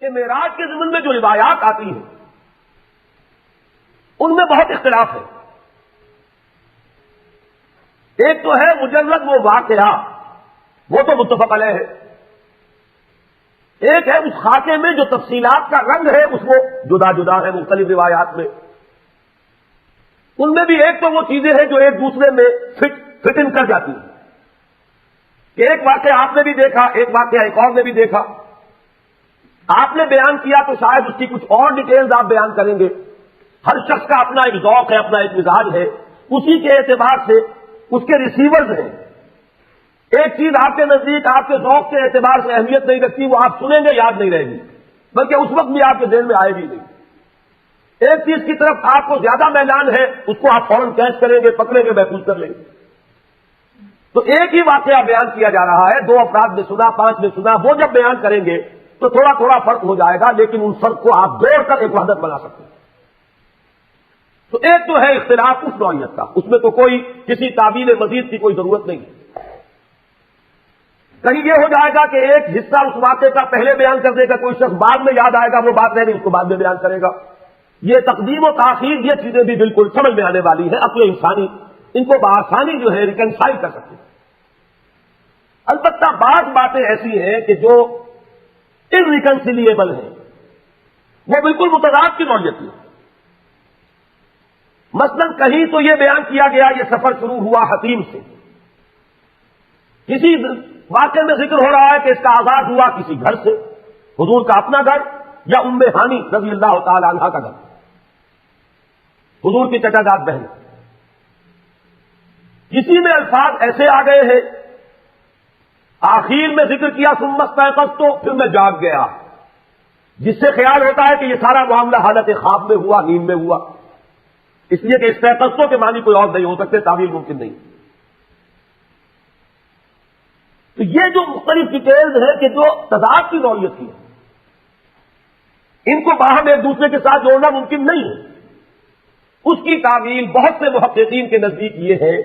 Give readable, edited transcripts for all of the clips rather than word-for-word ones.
کہ معراج کے ضمن میں جو روایات آتی ہیں ان میں بہت اختلاف ہے. ایک تو ہے مجرد وہ واقعہ، وہ تو متفق علیہ ہے. ایک ہے اس خاکے میں جو تفصیلات کا رنگ ہے اس میں جدا جدا ہے مختلف روایات میں. ان میں بھی ایک تو وہ چیزیں ہیں جو ایک دوسرے میں فٹ ان کر جاتی ہیں کہ ایک واقعہ آپ نے بھی دیکھا، ایک واقعہ ایک اور نے بھی دیکھا. آپ نے بیان کیا تو شاید اس کی کچھ اور ڈیٹیلز آپ بیان کریں گے. ہر شخص کا اپنا ایک ذوق ہے، اپنا ایک مزاج ہے، اسی کے اعتبار سے اس کے ریسیورز ہیں. ایک چیز آپ کے نزدیک آپ کے ذوق کے اعتبار سے اہمیت نہیں رکھتی، وہ آپ سنیں گے یاد نہیں رہے گی، بلکہ اس وقت بھی آپ کے ذہن میں آئے گی نہیں. ایک چیز کی طرف آپ کو زیادہ میلان ہے، اس کو آپ فوراً کیچ کریں گے، پکڑیں گے، محفوظ کر لیں گے. تو ایک ہی واقعہ بیان کیا جا رہا ہے، 2 افراد نے سنا، 5 نے سنا، وہ جب بیان کریں گے تو تھوڑا تھوڑا فرق ہو جائے گا، لیکن ان فرق کو آپ جوڑ کر ایک وحدت بنا سکتے ہیں. تو ایک تو ہے اختلاف اس نوعیت کا، اس میں تو کوئی کسی تعبیر مزید کی کوئی ضرورت نہیں. کہیں یہ ہو جائے گا کہ ایک حصہ اس واقعے کا پہلے بیان کر دے گا، کوئی شخص بعد میں یاد آئے گا، وہ بات رہے گی، اس کو بعد میں بیان کرے گا. یہ تقدیم و تاخیر، یہ چیزیں بھی بالکل سمجھ میں آنے والی ہیں. عقل انسانی ان کو بآسانی جو ہے ریکنسائل کر سکتے ہیں. البتہ بعض باتیں ایسی ہیں کہ جو انریکنسیلیبل ہیں، وہ بالکل متضاد کی نوعیت کی. مثلا کہیں تو یہ بیان کیا گیا یہ سفر شروع ہوا حتیم سے، کسی واقعے میں ذکر ہو رہا ہے کہ اس کا آغاز ہوا کسی گھر سے، حضور کا اپنا گھر یا ام ہانی رضی اللہ تعالی عنہا کا گھر، حضور کی چچا زاد بہن. کسی میں الفاظ ایسے آ گئے ہیں، آخر میں ذکر کیا ثم استيقظت، تو پھر میں جاگ گیا، جس سے خیال ہوتا ہے کہ یہ سارا معاملہ حالت خواب میں ہوا، نیند میں ہوا، اس لیے کہ استيقظت کے معنی کوئی اور نہیں ہو سکتے، تعبیر ممکن نہیں. تو یہ جو مختلف ڈیٹیلز ہیں کہ جو تضاد کی نوعیت کی ہے، ان کو باہم ایک دوسرے کے ساتھ جوڑنا ممکن نہیں ہے. اس کی تعویل بہت سے محققین کے نزدیک یہ ہے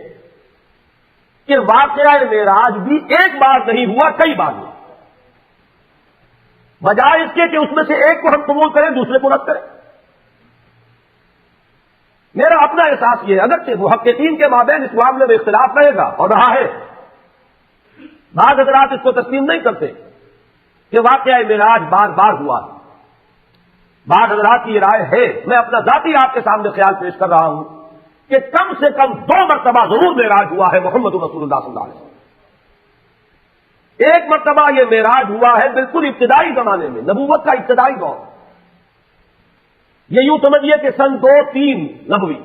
کہ واقعہ معراج بھی ایک بار نہیں ہوا، کئی بار ہوا، بجائے اس کے کہ اس میں سے ایک کو ہم قبول کریں دوسرے کو رد کریں. میرا اپنا احساس یہ ہے، اگرچہ محققین کے مابین اس معاملے میں اختلاف رہے گا اور رہا ہے، بعض حضرات اس کو تسلیم نہیں کرتے کہ واقعہ معراج بار بار ہوا. بعض حضرات کی یہ رائے ہے، میں اپنا ذاتی آپ کے سامنے خیال پیش کر رہا ہوں، کہ کم سے کم 2 مرتبہ ضرور معراج ہوا ہے محمد رسول اللہ صلی اللہ علیہ وسلم. ایک مرتبہ یہ معراج ہوا ہے بالکل ابتدائی زمانے میں، نبوت کا ابتدائی دور. یہ یوں سمجھیے کہ سن 2-3 نبوی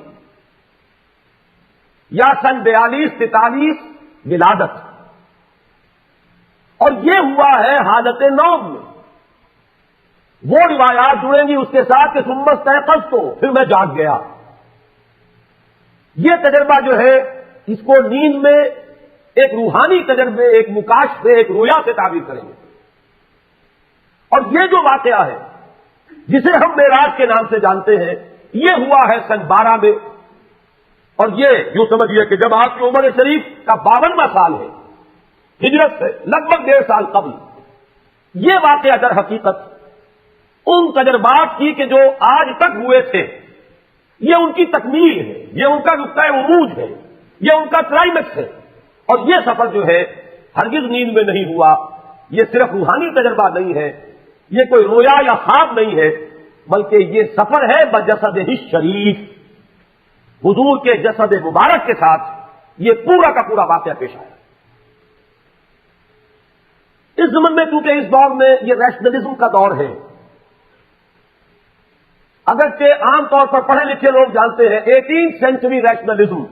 یا سن 42-43 ولادت، اور یہ ہوا ہے حالت نوم میں. وہ روایات جڑیں گی اس کے ساتھ کہ ثم استيقظت، تو پھر میں جاگ گیا. یہ تجربہ جو ہے اس کو نیند میں ایک روحانی تجربے، ایک مکاشفے، ایک رویا سے تعبیر کریں گے. اور یہ جو واقعہ ہے جسے ہم معراج کے نام سے جانتے ہیں، یہ ہوا ہے سن 12 میں. اور یہ یوں سمجھیے کہ جب آپ کی عمر شریف کا 52واں سال ہے ہجرت سے لگ بھگ 1.5 سال قبل. یہ واقعہ در حقیقت ان تجربات کی کہ جو آج تک ہوئے تھے، یہ ان کی تکمیل ہے، یہ ان کا نقطۂ عروج ہے، یہ ان کا کلائمیکس ہے. اور یہ سفر جو ہے ہرگز نیند میں نہیں ہوا، یہ صرف روحانی تجربہ نہیں ہے، یہ کوئی رویا یا خواب نہیں ہے، بلکہ یہ سفر ہے بجسدہ شریف، حضور کے جسد مبارک کے ساتھ یہ پورا کا پورا واقعہ پیش آیا. اس زمن میں کیونکہ اس دور میں یہ ریشنلزم کا دور ہے، اگرچہ عام طور پر پڑھے لکھے لوگ جانتے ہیں 18 سینچری ریشنلزم،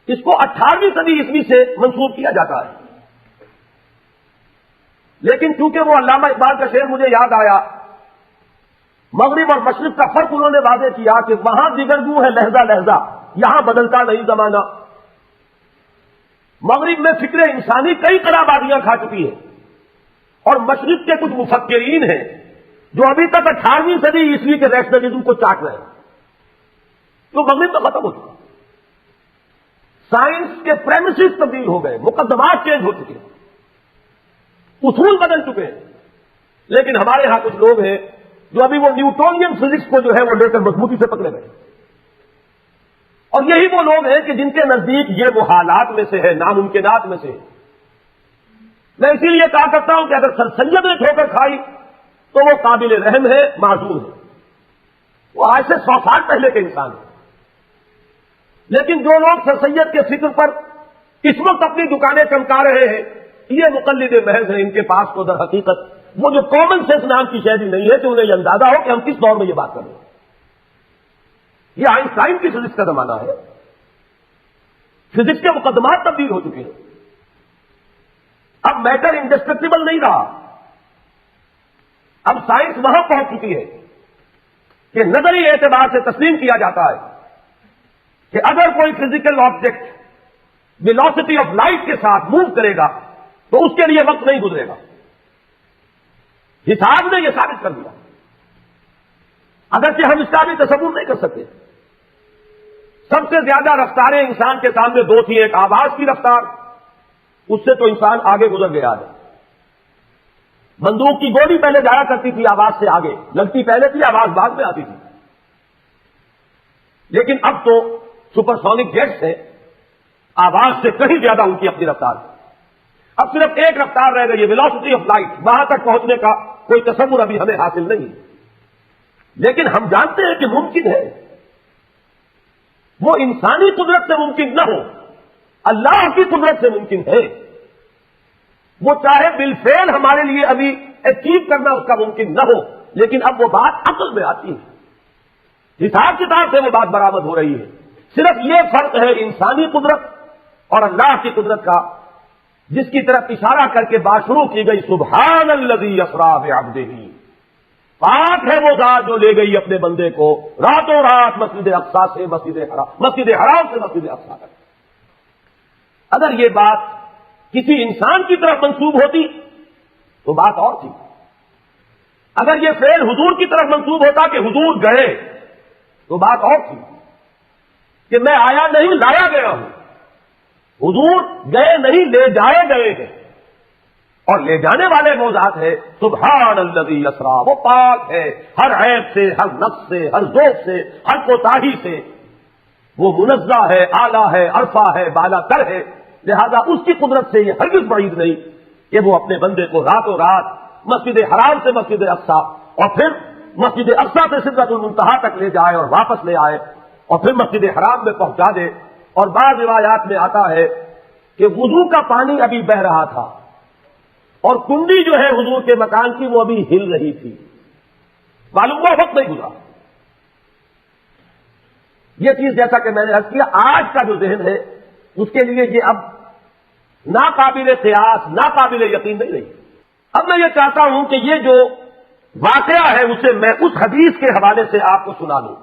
اس کو 18ویں صدی عیسوی سے منسوب کیا جاتا ہے. لیکن چونکہ وہ علامہ اقبال کا شعر مجھے یاد آیا، مغرب اور مشرق کا فرق انہوں نے واضح کیا کہ وہاں دیگرگوں ہے لہجہ لہجہ، یہاں بدلتا نہیں زمانہ. مغرب میں فکر انسانی کئی خرابادیاں کھا چکی ہے، اور مشرق کے کچھ مفکرین ہیں جو ابھی تک 18ویں صدی عیسوی کے ریشنلزم کو چاٹ رہے ہیں. تو مغرب میں ختم ہو چکا، سائنس کے پریمیسز تبدیل ہو گئے، مقدمات چینج ہو چکے. اصول بدل چکے ہیں. لیکن ہمارے ہاں کچھ لوگ ہیں جو ابھی وہ نیوٹونین فزکس کو جو ہے وہ لے کر مضبوطی سے پکڑے گئے. اور یہی وہ لوگ ہیں کہ جن کے نزدیک یہ محالات میں سے ہے، ناممکنات میں سے ہے. میں اسی لیے کہا کرتا ہوں کہ اگر سر سید نے ٹھوکر کھائی تو وہ قابل رحم ہے، معذور ہے. وہ آج سے 100 سال پہلے کے انسان ہیں. لیکن جو لوگ سر سید کے فکر پر اس وقت اپنی دکانیں چمکا رہے ہیں، یہ مقلد محض ہیں. ان کے پاس تو در حقیقت وہ جو کامن سینس نام کی شے بھی نہیں ہے کہ انہیں یہ اندازہ ہو کہ ہم کس دور میں یہ بات کر رہے ہیں. یہ آئنسٹائن کی فزکس کا زمانہ ہے. فزکس کے مقدمات تبدیل ہو چکے ہیں. اب میٹر انڈسٹرکٹیبل نہیں رہا. اب سائنس وہاں پہنچ چکی ہے کہ نظری اعتبار سے تسلیم کیا جاتا ہے کہ اگر کوئی physical object velocity of light کے ساتھ موو کرے گا تو اس کے لیے وقت نہیں گزرے گا. حساب نے یہ ثابت کر دیا، اگرچہ ہم اس کا بھی تصور نہیں کر سکتے. سب سے زیادہ رفتاریں انسان کے سامنے دو تھی. ایک آواز کی رفتار، اس سے تو انسان آگے گزر گیا ہے. بندوق کی گولی پہلے جایا کرتی تھی آواز سے آگے، لگتی پہلے تھی، آواز بعد میں آتی تھی. لیکن اب تو سپر سونک جیٹس ہیں، آواز سے کہیں زیادہ ان کی اپنی رفتار ہے. اب صرف ایک رفتار رہ گئی ہے، ویلوسٹی آف لائٹ. وہاں تک پہنچنے کا کوئی تصور ابھی ہمیں حاصل نہیں. لیکن ہم جانتے ہیں کہ ممکن ہے. وہ انسانی قدرت سے ممکن نہ ہو، اللہ کی قدرت سے ممکن ہے. وہ چاہے بالفعل ہمارے لیے ابھی اچیو کرنا اس کا ممکن نہ ہو، لیکن اب وہ بات عقل میں آتی ہے. حساب کتاب سے وہ بات برآمد ہو رہی ہے. صرف یہ فرق ہے انسانی قدرت اور اللہ کی قدرت کا، جس کی طرف اشارہ کر کے بات شروع کی گئی. سبحان الذی اسری بعبدہ، پاک ہے وہ ذات جو لے گئی اپنے بندے کو راتوں رات مسجد اقصی سے مسجد حرام سے مسجد اقصی تک. اگر یہ بات کسی انسان کی طرف منسوب ہوتی تو بات اور تھی. اگر یہ فعل حضور کی طرف منسوب ہوتا کہ حضور گئے تو بات اور تھی کہ میں آیا نہیں لایا گیا ہوں. حضور گئے نہیں، لے جائے گئے ہیں. اور لے جانے والے وہ ذات ہے سبحان الذی اسری، وہ پاک ہے ہر عیب سے، ہر نقص سے، ہر ذوق سے، ہر کوتاہی سے. وہ منزہ ہے، اعلیٰ ہے، عرفہ ہے، بالا تر ہے. لہذا اس کی قدرت سے یہ ہرگز بعید نہیں کہ وہ اپنے بندے کو راتوں رات مسجد حرام سے مسجد اقصی اور پھر مسجد اقصی سے سدرۃ المنتہا تک لے جائے اور واپس لے آئے اور پھر مسجد حرام میں پہنچا دے. اور بعض روایات میں آتا ہے کہ وضو کا پانی ابھی بہ رہا تھا اور کنڈی جو ہے حضور کے مکان کی وہ ابھی ہل رہی تھی. معلوم ہوا وقت نہیں گزرا. یہ چیز جیسا کہ میں نے عرض کیا آج کا جو ذہن ہے اس کے لیے یہ اب ناقابل قیاس، ناقابل یقین نہیں رہی. اب میں یہ چاہتا ہوں کہ یہ جو واقعہ ہے اسے میں اس حدیث کے حوالے سے آپ کو سنا دوں.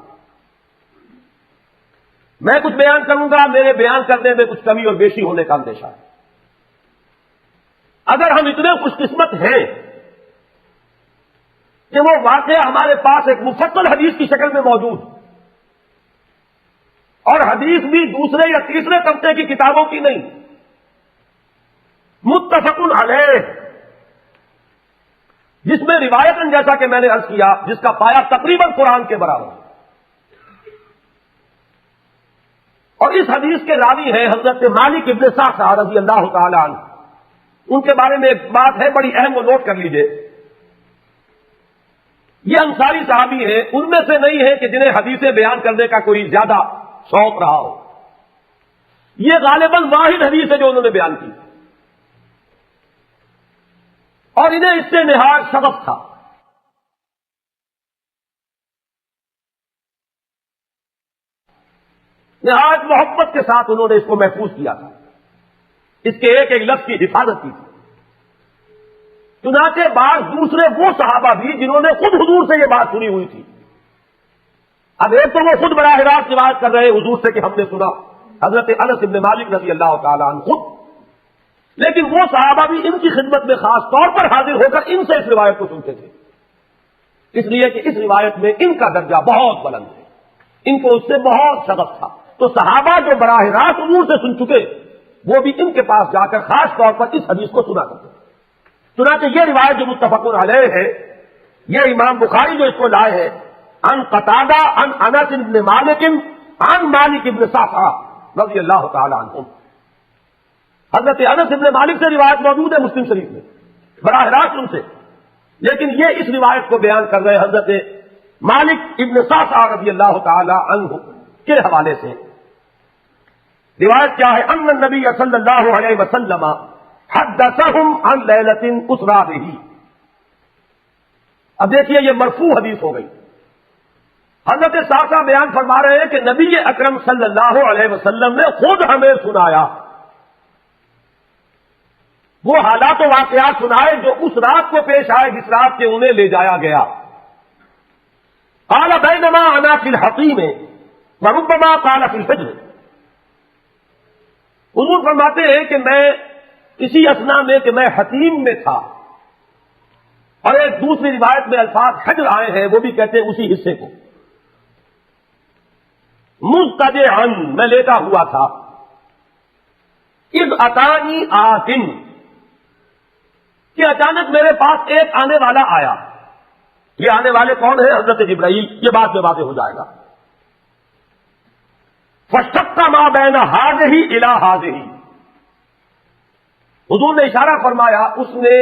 میں کچھ بیان کروں گا، میرے بیان کرنے میں کچھ کمی اور بیشی ہونے کا اندیشہ ہے. اگر ہم اتنے خوش قسمت ہیں کہ وہ واقعہ ہمارے پاس ایک مفصل حدیث کی شکل میں موجود اور حدیث بھی دوسرے یا تیسرے طبقے کی کتابوں کی نہیں، متفق علیہ، جس میں روایتاً جیسا کہ میں نے عرض کیا جس کا پایا تقریباً قرآن کے برابر ہے. اور اس حدیث کے راوی ہیں حضرت مالک ابن سعد رضی اللہ تعالی عنہ. ان کے بارے میں ایک بات ہے بڑی اہم، وہ نوٹ کر لیجئے. یہ انصاری صحابی ہیں، ان میں سے نہیں ہے کہ جنہیں حدیثیں بیان کرنے کا کوئی زیادہ شوق رہا ہو. یہ غالباً واحد حدیث ہے جو انہوں نے بیان کی اور انہیں اس سے نہایت شغف تھا. نہایت محبت کے ساتھ انہوں نے اس کو محفوظ کیا تھا، اس کے ایک ایک لفظ کی حفاظت کی تھی. چنانچہ بعض دوسرے وہ صحابہ بھی جنہوں نے خود حضور سے یہ بات سنی ہوئی تھی. اب ایک تو وہ خود براہ راست روایت کر رہے حضور سے کہ ہم نے سنا، حضرت انس بن مالک رضی اللہ تعالی عنہ خود، لیکن وہ صحابہ بھی ان کی خدمت میں خاص طور پر حاضر ہو کر ان سے اس روایت کو سنتے تھے، اس لیے کہ اس روایت میں ان کا درجہ بہت بلند ہے، ان کو اس سے بہت شغف تھا. تو صحابہ جو براہ راست حضور سے سن چکے وہ بھی ان کے پاس جا کر خاص طور پر اس حدیث کو سنا کرتے. چنانچہ یہ روایت جو متفق علیہ ہے، یہ امام بخاری جو اس کو لائے ہیں، عن قتادہ عن انس بن مالک عن مالک بن صعصعہ رضی اللہ تعالی عنہم، حضرت انس بن مالک سے روایت موجود ہے مسلم شریف میں براہ راست ان سے، لیکن یہ اس روایت کو بیان کر رہے حضرت مالک ابن صعصعہ رضی اللہ تعالی عنہ کے حوالے سے۔ روایت کیا ہے؟ ان النبی صلی اللہ علیہ وسلم حدثهم عن لیلۃ اسری بہ۔ اب دیکھیے یہ مرفوع حدیث ہو گئی، حضرت صعصعہ بیان فرما رہے ہیں کہ نبی اکرم صلی اللہ علیہ وسلم نے خود ہمیں سنایا، وہ حالات و واقعات سنائے جو اس رات کو پیش آئے جس رات کے انہیں لے جایا گیا۔ قال بینما انا فی الحطیم وربما قال فی الفجر، حضور فرماتے ہیں کہ میں اسی اثنا میں کہ میں حتیم میں تھا، اور ایک دوسری روایت میں الفاظ حجر آئے ہیں، وہ بھی کہتے ہیں اسی حصے کو، مضطجعا میں لیٹا ہوا تھا، اذ اتانی آتن کہ اچانک میرے پاس ایک آنے والا آیا۔ یہ آنے والے کون ہیں؟ حضرت جبرائیل، یہ بات میں واضح ہو جائے گا۔ فشق ما بین ہذہ الی ہذہ، حضور نے اشارہ فرمایا، اس نے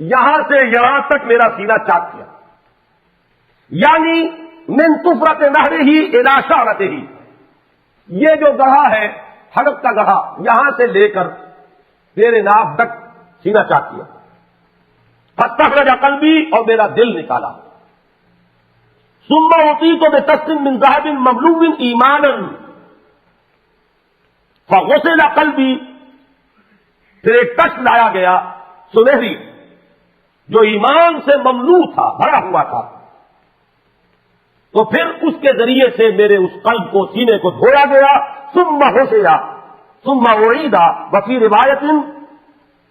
یہاں سے یہاں تک میرا سینہ چاک کیا، یعنی من طفرۃ نہرہ الی شعرتہ، یہ جو گڑھا ہے حلق کا گڑھا، یہاں سے لے کر میرے ناف تک سینہ چاک کیا۔ فاستخرج قلبی، اور میرا دل نکالا۔ ثم اعطیت بطست من ذهب مملوء ایمانا فغسل قلبی، پھر ایک کش لایا گیا سنہری جو ایمان سے مملوء تھا، بھرا ہوا تھا، تو پھر اس کے ذریعے سے میرے اس قلب کو، سینے کو دھویا گیا۔ ثم غسل ثم اعید وفی روایت،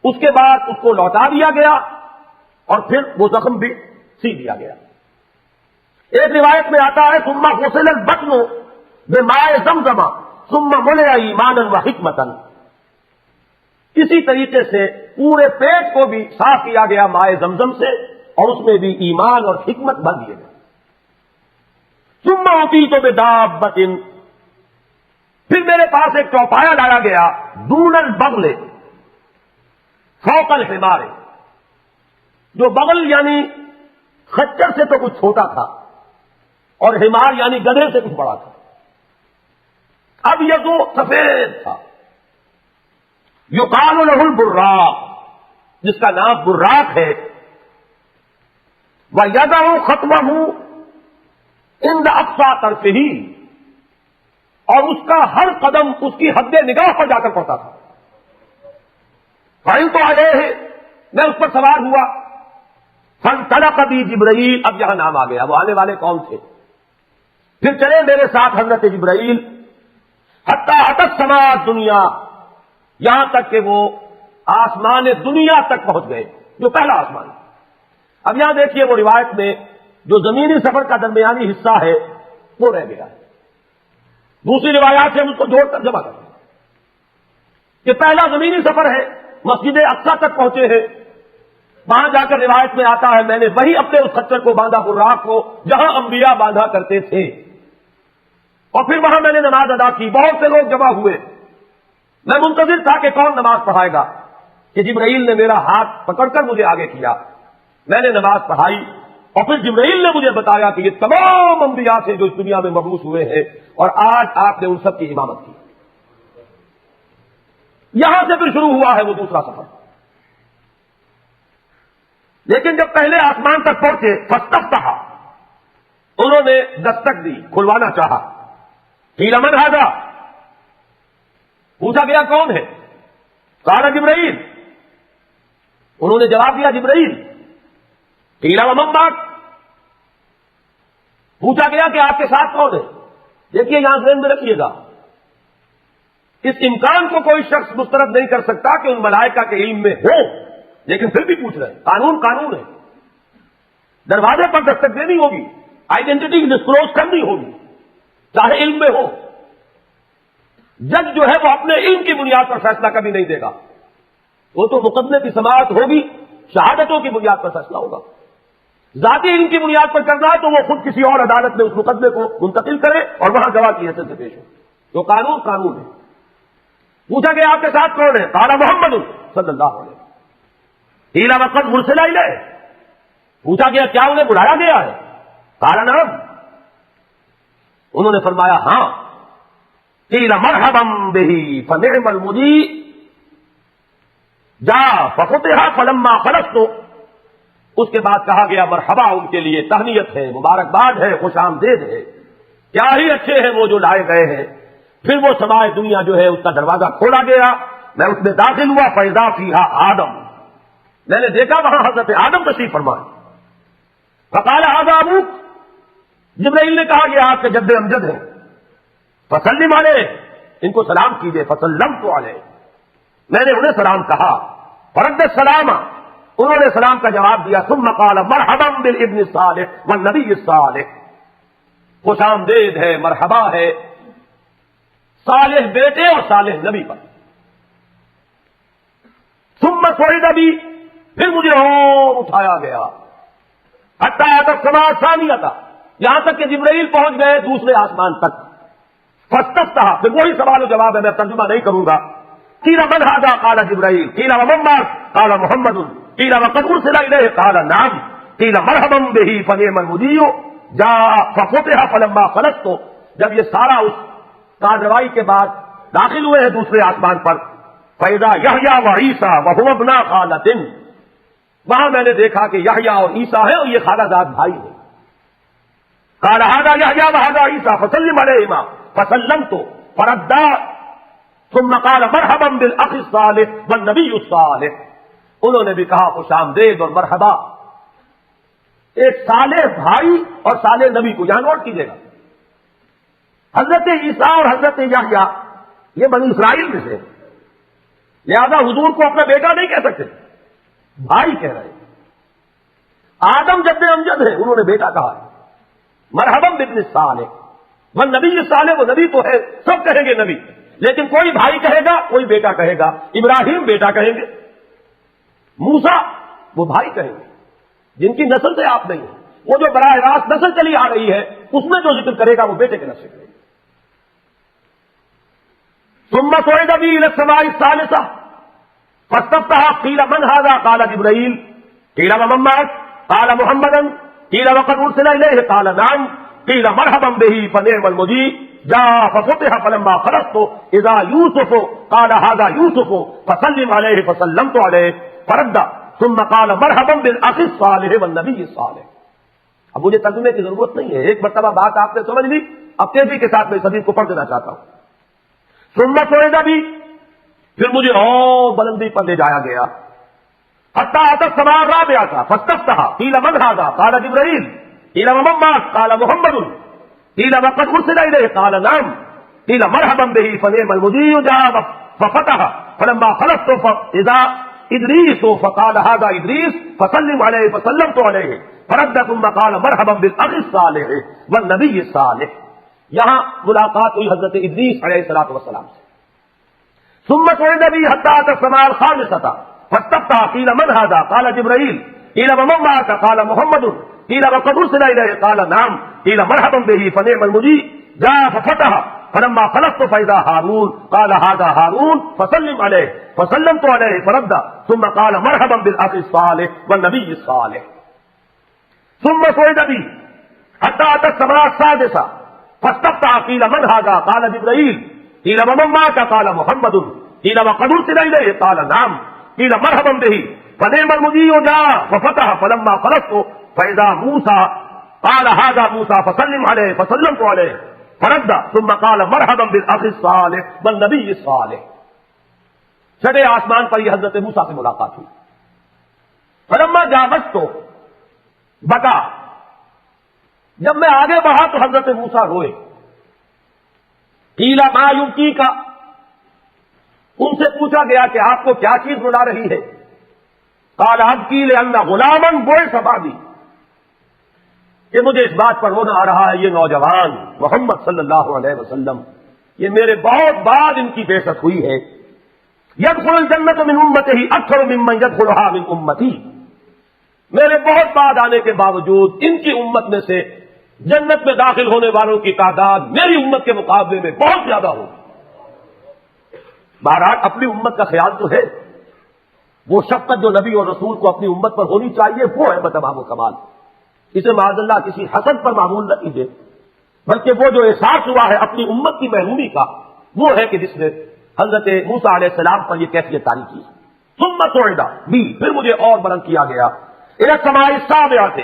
اس کے بعد اس کو لوٹا دیا گیا اور پھر وہ زخم بھی سی دیا گیا۔ ایک روایت میں آتا ہے ثم غسل البطن بماء زمزم ثم ملئ ایمانا وحکمتا، اسی طریقے سے پورے پیٹ کو بھی صاف کیا گیا مائے زمزم سے، اور اس میں بھی ایمان اور حکمت بھر دیے گئے۔ ثم اعطیت بدابۃ، پھر میرے پاس ایک چوپایا لایا گیا، دون البغل فوق الحمار، جو بغل یعنی خچر سے تو کچھ چھوٹا تھا، اور حمار یعنی گدھے سے کچھ بڑا تھا۔ اب یہ تو سفید تھا، یقال له البراق، جس کا نام براق ہے، وَيَدَعُ خَطْوَهُ عِنْدَ أَقْصَى طَرْفِهِ، اور اس کا ہر قدم اس کی حد نگاہ پر جا کر پڑتا تھا۔ فَإِنْ تو آئے ہیں، میں اس پر سوار ہوا، فَانْطَلَقَ بِي جِبْرَائیل، اب یہاں نام آ گیا، وہ آنے والے کون تھے؟ پھر چلے میرے ساتھ حضرت جبرائیل، حتیٰ أَتَتْ السَّمَاءَ الدُّنْيَا، یہاں تک کہ وہ آسمان دنیا تک پہنچ گئے، جو پہلا آسمان۔ اب یہاں دیکھیے وہ روایت میں جو زمینی سفر کا درمیانی حصہ ہے وہ رہ گیا ہے، دوسری روایات سے ہم اس کو جوڑ کر جمع کریں کہ پہلا زمینی سفر ہے، مسجد اقصیٰ تک پہنچے ہیں، وہاں جا کر روایت میں آتا ہے میں نے وہی اپنے اس خچر کو باندھا، براق کو، جہاں انبیاء باندھا کرتے تھے، اور پھر وہاں میں نے نماز ادا کی، بہت سے لوگ جمع ہوئے، میں منتظر تھا کہ کون نماز پڑھائے گا، کہ جبرائیل نے میرا ہاتھ پکڑ کر مجھے آگے کیا، میں نے نماز پڑھائی، اور پھر جبرائیل نے مجھے بتایا کہ یہ تمام انبیاء سے جو اس دنیا میں مبعوث ہوئے ہیں، اور آج آپ نے ان سب کی امامت کی۔ یہاں سے پھر شروع ہوا ہے وہ دوسرا سفر۔ لیکن جب پہلے آسمان تک پہنچے، فاستفتح، انہوں نے دستک دی، کھلوانا چاہا، قیل من ھذا، پوچھا گیا کون ہے؟ قال جبرائیل، انہوں نے جواب دیا جبرائیل۔ قیل ومن معک، پوچھا گیا کہ آپ کے ساتھ کون ہے؟ دیکھیے یہاں ذہن میں رکھیے گا، اس امکان کو کوئی شخص مسترد نہیں کر سکتا کہ ان ملائکہ کے علم میں ہو، لیکن پھر بھی پوچھ رہے ہیں، قانون ہے، دروازے پر دستک دینی ہوگی، آئیڈینٹی ڈسکلوز کرنی ہوگی، چاہے علم میں ہو۔ جج جو ہے وہ اپنے علم کی بنیاد پر فیصلہ کبھی نہیں دے گا، وہ تو مقدمے کی سماعت ہوگی شہادتوں کی بنیاد پر فیصلہ ہوگا. ذاتی علم کی بنیاد پر کرنا ہے تو وہ خود کسی اور عدالت میں اس مقدمے کو منتقل کرے اور وہاں گواہ کی حیثیت سے پیش ہو. تو قانون قانون ہے. پوچھا کہ آپ کے ساتھ کون ہے؟ قال محمد صلی اللہ علیہ وسلم. قیل وقد مرسل الیہ. پوچھا گیا کیا انہیں بلایا گیا ہے؟ قال نعم. انہوں نے فرمایا ہاں. قیل مرحبا بہ فنعم المجیء جاء ففتح فلما خلصت. اس کے بعد کہا گیا مرحبا ان کے لیے، تہنیت ہے، مبارکباد ہے، خوش آمدید ہے، کیا ہی اچھے ہیں وہ جو لائے گئے ہیں. پھر وہ سمائے دنیا جو ہے اس کا دروازہ کھولا گیا، میں اس میں داخل ہوا. فاذا فیہا آدم. میں نے دیکھا وہاں حضرت آدم تشریف فرما. فقال ھذا ابوک. جبرائیل نے کہا کہ آپ کے جد امجد ہیں. فسلم علیہ. ان کو سلام کیجئے. فسلمت علیہ. میں نے انہیں سلام کہا. فرد السلام. انہوں نے سلام کا جواب دیا. ثم قال مرحبا بالابن الصالح والنبی الصالح. خوش آمدید ہے، مرحبا ہے صالح بیٹے اور صالح نبی پر. ثم صعد بی. پھر مجھے اور اٹھایا گیا. حتی اتى السماء الثانیہ. یہاں تک کہ جبرائیل پہنچ گئے دوسرے آسمان تک. فاستفتح. پھر وہی سوال و جواب ہے، میں ترجمہ نہیں کروں گا. قیل من ھذا؟ قال جبرائیل. قیل ومن معك؟ قال محمد. قیل وقد ارسل الیہ؟ قال نعم. قیل مرحبا بہ فنعم المجیء جاء ففتح فلما خلصت. جب یہ سارا اس کارروائی کے بعد داخل ہوئے ہیں دوسرے آسمان پر. فاذا یحییٰ وعیسیٰ وہما ابنا خالۃ. وہاں میں نے دیکھا کہ یحییٰ اور عیسیٰ ہیں اور یہ خالہ زاد بھائی ہیں. قال ھذا یحییٰ وھذا عیسیٰ فسلم علیہما. فسلمت فردا. ثم قال مرحبا بالاخ الصالح والنبی الصالح. انہوں نے بھی کہا خوش آمدید اور مرحبا. ایک صالح بھائی اور صالح نبی کو یہاں نوٹ کیجیے گا. حضرت عیسیٰ اور حضرت یحییٰ یہ بنی اسرائیل میں سے، لہذا حضور کو اپنا بیٹا نہیں کہہ سکتے، بھائی کہہ رہے ہیں. آدم جد امجد ہے، انہوں نے بیٹا کہا ہے. مرحبا بابن الصالح والنبی الصالح. وہ نبی تو ہے، سب کہیں گے نبی، لیکن کوئی بھائی کہے گا، کوئی بیٹا کہے گا. ابراہیم بیٹا کہیں گے، موسیٰ وہ بھائی کہیں گے جن کی نسل سے آپ نہیں ہیں. وہ جو براہ راست نسل چلی آ رہی ہے اس میں جو ذکر کرے گا وہ بیٹے کے نسل سے کرے گا. ثم صعد بی الی السماء الثالثة فاستفتح. قیل من ھذا؟ قال جبرائیل. قیل ومن معك؟ قال محمدا. قیل وقد ارسل الیہ؟ قال نعم. قیل مرحبا بہ فنعم المجیء جاء ففتح فلما خلصت اذا یوسف. قال ھذا یوسف. فسلم علیہ. فسلمت علیہ. فرد. ثم قال مرحبا بالاخ الصالح والنبی الصالح. اب مجھے ترجمے کی ضرورت نہیں ہے، ایک مرتبہ بات آپ نے سمجھ لی. اب تیزی کے ساتھ میں اس حدیث کو پڑھ دینا چاہتا ہوں. ثم صعد بی. پھر مجھے اور بلندی پر لے جایا گیا. حتی اتى السماء الرابعة فاستفتح. قیل من ھذا؟ قال جبرائیل. قیل ومن معك؟ قال محمد. قیل وقد ارسل الیہ؟ قال نعم. قیل مرحبا بہ فنعم المجیء جاء ففتح فلما خلصت فاذا ادریس. فقال ھذا ادریس. فسلم علیہ. فسلمت علیہ. فرد. ثم قال مرحبا بالاخ الصالح والنبی الصالح. یہاں ملاقات ہوئی حضرت ادریس علیہ الصلوۃ والسلام سے. ثم صعد بی حتی اتى السماء الخامسة فاستفتح. قیل من ھذا؟ قال جبرائیل. قیل ومن معك؟ قال محمد. قیل وقد ارسل الیہ؟ قال نعم. قیل مرحبا بہ فنعم المجیء جاء ففتح فلما خلصت فاذا ہارون. قال ھذا ہارون. فسلم علیہ. فسلمت علیہ. فرد. ثم قال مرحبا بالاخ الصالح والنبی الصالح. ثم صعد بی حتی اتى السماء السادسة فاستفتح. قیل من ھذا؟ قال جبرائیل. قیل ومن معك؟ قال محمد. قیل وقد ارسل الیہ؟ قال نعم. قیل مرحبا بہ فنعم المجیء جاء ففتح فلما خلصت فاذا موسیٰ. قال ھذا موسیٰ. فسلم علیہ. فسلمت علیہ. فرد. ثم قال مرحبا بالاخ الصالح والنبی الصالح. چھٹے آسمان پر یہ حضرت موسیٰ سے ملاقات ہوئی. فلما جاوزت بکا. جب میں آگے بڑھا تو حضرت موسیٰ روئے. قیل ما یبکیک. ان سے پوچھا گیا کہ آپ کو کیا چیز رلا رہی ہے؟ قال ابکی لأن غلاما بعث بعدی. کہ مجھے اس بات پر رونا آ رہا ہے یہ نوجوان محمد صلی اللہ علیہ وسلم، یہ میرے بہت بعد ان کی بعثت ہوئی ہے. يدخل الجنة من امته اکثر ممن يدخلها من امتی. میرے بہت بعد آنے کے باوجود ان کی امت میں سے جنت میں داخل ہونے والوں کی تعداد میری امت کے مقابلے میں بہت زیادہ ہوگی۔ بہرحال اپنی امت کا خیال تو ہے، وہ شفقت جو نبی اور رسول کو اپنی امت پر ہونی چاہیے وہ ہے بتمام و کمال۔ اسے معاذ اللہ کسی حسد پر معمول نہ کیجیے، بلکہ وہ جو احساس ہوا ہے اپنی امت کی محرومی کا، وہ ہے کہ جس نے حضرت موسیٰ علیہ السلام پر یہ کیفیت طاری کی۔ ثم صعد بی، پھر مجھے اور بلند کیا گیا، الی السماء السابعۃ،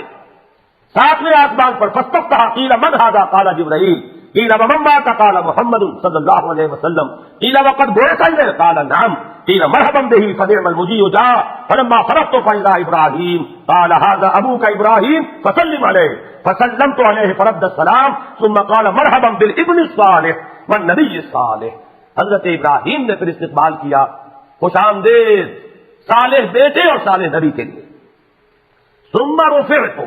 ساتویں آسمان پر، فاستفتح قیل من ھذا قال جبرائیل قیل ومن معک قال محمد صلی اللہ علیہ وسلم قیل وقد بعث الیہ قال نعم قیل مرحبا بہ فنعم المجیء جاء فلما فرغت فاذا ابراہیم قال ھذا ابوک ابراہیم فسلم علیہ فسلمت علیہ فرد السلام ثم قال مرحبا بالابن الصالح والنبی الصالح۔ حضرت ابراہیم نے پھر استقبال کیا، خوش آمدید صالح بیٹے اور صالح نبی کے لیے۔ ثم رفعت،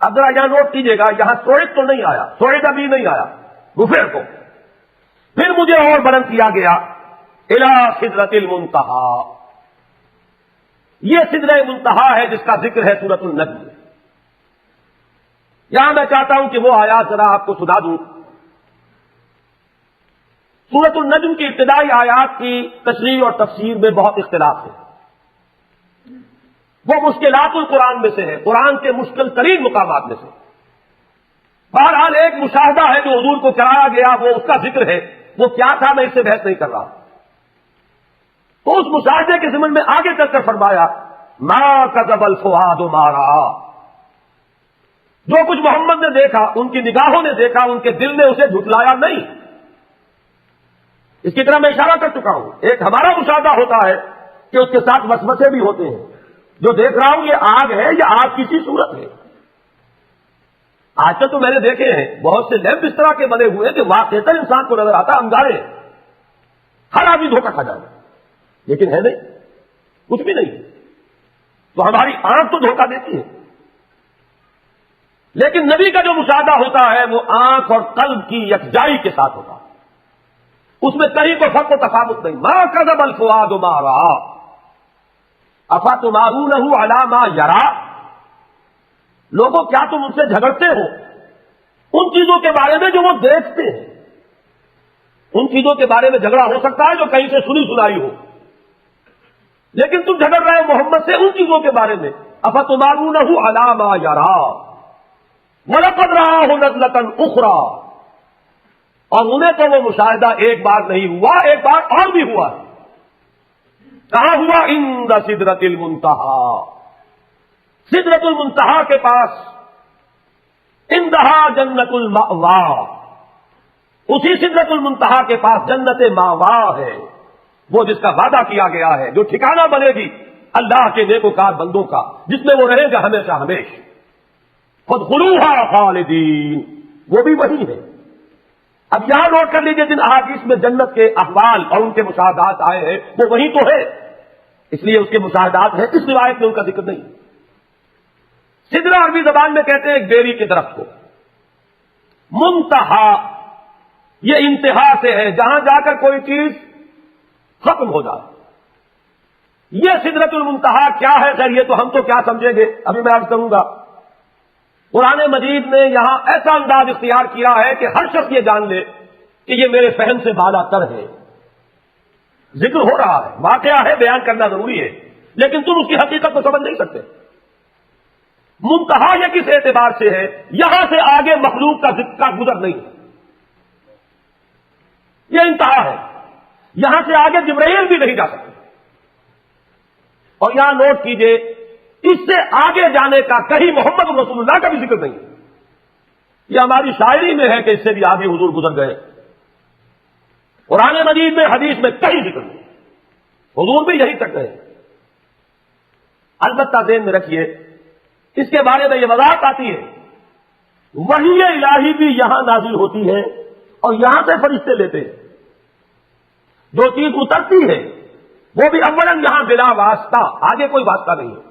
اب ذرا یہاں نوٹ کیجیے گا، یہاں سوئد تو نہیں آیا، سوئد ابھی نہیں آیا، رفعت، پھر مجھے اور بلند کیا گیا الی سدرۃ المنتہا۔ یہ سدرہ منتہا ہے جس کا ذکر ہے سورۃ النجم۔ یہاں میں چاہتا ہوں کہ وہ آیات ذرا آپ کو سنا دوں۔ سورۃ النجم کی ابتدائی آیات کی تشریح اور تفسیر میں بہت اختلاف ہے، وہ مشکلات القرآن میں سے ہے، قرآن کے مشکل ترین مقامات میں سے۔ بہرحال ایک مشاہدہ ہے جو حضور کو کرایا گیا، وہ اس کا ذکر ہے، وہ کیا تھا میں اس سے بحث نہیں کر رہا۔ تو اس مشاہدے کے ضمن میں آگے چل کر فرمایا ما کذب الفؤاد ما رأى، جو کچھ محمد نے دیکھا، ان کی نگاہوں نے دیکھا، ان کے دل نے اسے جھٹلایا نہیں۔ اس کی طرح میں اشارہ کر چکا ہوں، ایک ہمارا مشاہدہ ہوتا ہے کہ اس کے ساتھ وسوسے بھی ہوتے ہیں، جو دیکھ رہا ہوں یہ آگ ہے یا آگ کسی صورت ہے۔ آج کل تو میں نے دیکھے ہیں بہت سے لیمپ اس طرح کے بنے ہوئے کہ واقعتاً انسان کو نظر آتا انگارے، ہر آدمی دھوکہ کھا جائے، لیکن ہے نہیں، کچھ بھی نہیں۔ تو ہماری آنکھ تو دھوکہ دیتی ہے، لیکن نبی کا جو مشاہدہ ہوتا ہے وہ آنکھ اور قلب کی یکجائی کے ساتھ ہوتا ہے، اس میں کہیں کوئی فرق و تفاوت نہیں۔ ما کذب الفؤاد ما رأى افتمارونہ علی ما یری، لوگوں کیا تم ان سے جھگڑتے ہو ان چیزوں کے بارے میں جو وہ دیکھتے ہیں؟ ان چیزوں کے بارے میں جھگڑا ہو سکتا ہے جو کہیں سے سنی سنائی ہو، لیکن تم جھگڑ رہے ہو محمد سے ان چیزوں کے بارے میں۔ افتمارونہ علی ما یری وَلَقَدْ رَآهُ نَزْلَةً أُخْرَىٰ، اور انہیں تو وہ مشاہدہ ایک بار نہیں ہوا، ایک بار اور بھی ہوا ہے۔ کہاں ہوا؟ عند سدرۃ المنتہا، سدرۃ المنتہا کے پاس، عندہا جنت المأوا، اسی سدرۃ المنتہا کے پاس جنت ماوا ہے، وہ جس کا وعدہ کیا گیا ہے، جو ٹھکانہ بنے گی اللہ کے نیکوکار بندوں کا، جس میں وہ رہے گا ہمیشہ ہمیشہ۔ فادخلوها خالدین، وہ بھی وہی ہے۔ اب یہاں نوٹ کر لیجئے جن احادیث میں جنت کے احوال اور ان کے مشاہدات آئے ہیں وہ وہی تو ہے، اس لیے اس کے مشاہدات ہیں، اس روایت میں ان کا ذکر نہیں۔ سدرہ عربی زبان میں کہتے ہیں ایک بیری کے درخت کو، منتہا یہ انتہا سے ہے، جہاں جا کر کوئی چیز ختم ہو جائے۔ یہ سدرۃ المنتہا کیا ہے؟ خیر یہ تو ہم تو کیا سمجھیں گے، ابھی میں عرض کروں گا۔ قرآن مجید نے یہاں ایسا انداز اختیار کیا ہے کہ ہر شخص یہ جان لے کہ یہ میرے فہم سے بالا تر ہے۔ ذکر ہو رہا ہے، واقعہ ہے، بیان کرنا ضروری ہے، لیکن تم اس کی حقیقت کو سمجھ نہیں سکتے۔ منتہا یہ کس اعتبار سے ہے؟ یہاں سے آگے مخلوق کا گزر نہیں ہے، یہ انتہا ہے، یہاں سے آگے جبرائیل بھی نہیں جا سکتے۔ اور یہاں نوٹ کیجئے اس سے آگے جانے کا کہیں محمد رسول اللہ کا بھی ذکر نہیں، یہ ہماری شاعری میں ہے کہ اس سے بھی آگے حضور گزر گئے، قرآن مجید میں حدیث میں کہیں ذکر نہیں، حضور بھی یہی تک گئے۔ البتہ ذہن میں رکھیے اس کے بارے میں یہ وضاحت آتی ہے، وحی الہی بھی یہاں نازل ہوتی ہے اور یہاں سے فرشتے لیتے ہیں، جو چیز اترتی ہے وہ بھی اولاً یہاں بلا واسطہ، آگے کوئی واسطہ نہیں ہے،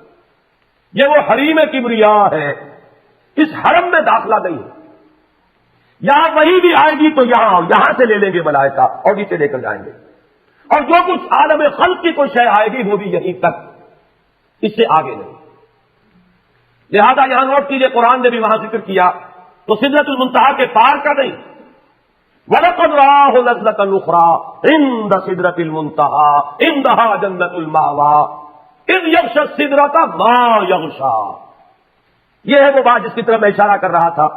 یہ وہ حریم کبریا ہے، اس حرم میں داخلہ نہیں ہے، یہاں وہی بھی آئے گی تو یہاں سے لے لیں گے ملائکہ اور نیچے لے کر جائیں گے، اور جو کچھ عالم خلق کی کوئی شے آئے گی وہ بھی یہیں تک، اس سے آگے نہیں۔ لہذا یہاں نوٹ کیجئے قرآن نے بھی وہاں ذکر کیا تو سدرۃ المنتہا کے پار کا نہیں، وَلَقَدْ رَآهُ نَزْلَةً أُخْرَىٰ عِندَ سِدْرَةِ الْمُنتَهَىٰ عِندَهَا جَنَّةُ الْمَأْوَىٰ إِذْ يَغْشَى السِّدْرَةَ مَا يَغْشَىٰ۔ یہ ہے وہ بات جس کی طرف میں اشارہ کر رہا تھا،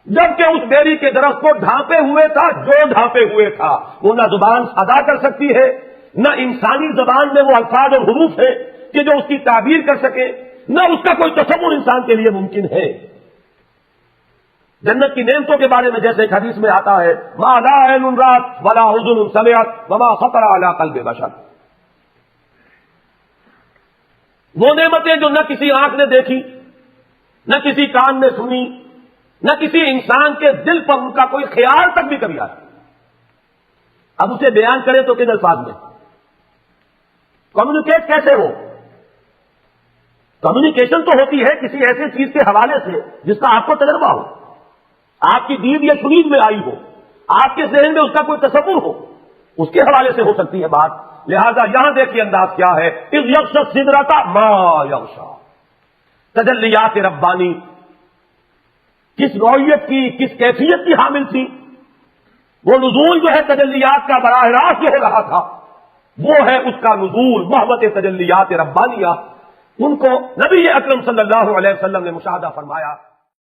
جبکہ اس بیری کے درخت کو ڈھانپے ہوئے تھا جو ڈھانپے ہوئے تھا، وہ نہ زبان ادا کر سکتی ہے، نہ انسانی زبان میں وہ الفاظ اور حروف ہے کہ جو اس کی تعبیر کر سکے، نہ اس کا کوئی تصور انسان کے لیے ممکن ہے۔ جنت کی نعمتوں کے بارے میں جیسے ایک حدیث میں آتا ہے، ما لا عین رات ولا اذن سمعت وما خطر علی قلب بشر، وہ نعمتیں جو نہ کسی آنکھ نے دیکھی، نہ کسی کان نے سنی، نہ کسی انسان کے دل پر ان کا کوئی خیال تک بھی کبھی آیا۔ اب اسے بیان کریں تو کن الفاظ میں؟ کمیونیکیٹ کیسے ہو؟ کمیونیکیشن تو ہوتی ہے کسی ایسے چیز کے حوالے سے جس کا آپ کو تجربہ ہو، آپ کی دید یا شنید میں آئی ہو، آپ کے ذہن میں اس کا کوئی تصور ہو، اس کے حوالے سے ہو سکتی ہے بات۔ لہذا یہاں دیکھیے انداز کیا ہے، اذ یغشی السدرۃ ما یغشی، تجلیات ربانی کس نوعیت کی، کس کیفیت کی حامل تھی؟ وہ نزول جو ہے تجلیات کا براہ راست جو ہو رہا تھا، وہ ہے اس کا نزول محبت تجلیات ربانیہ، ان کو نبی اکرم صلی اللہ علیہ وسلم نے مشاہدہ فرمایا۔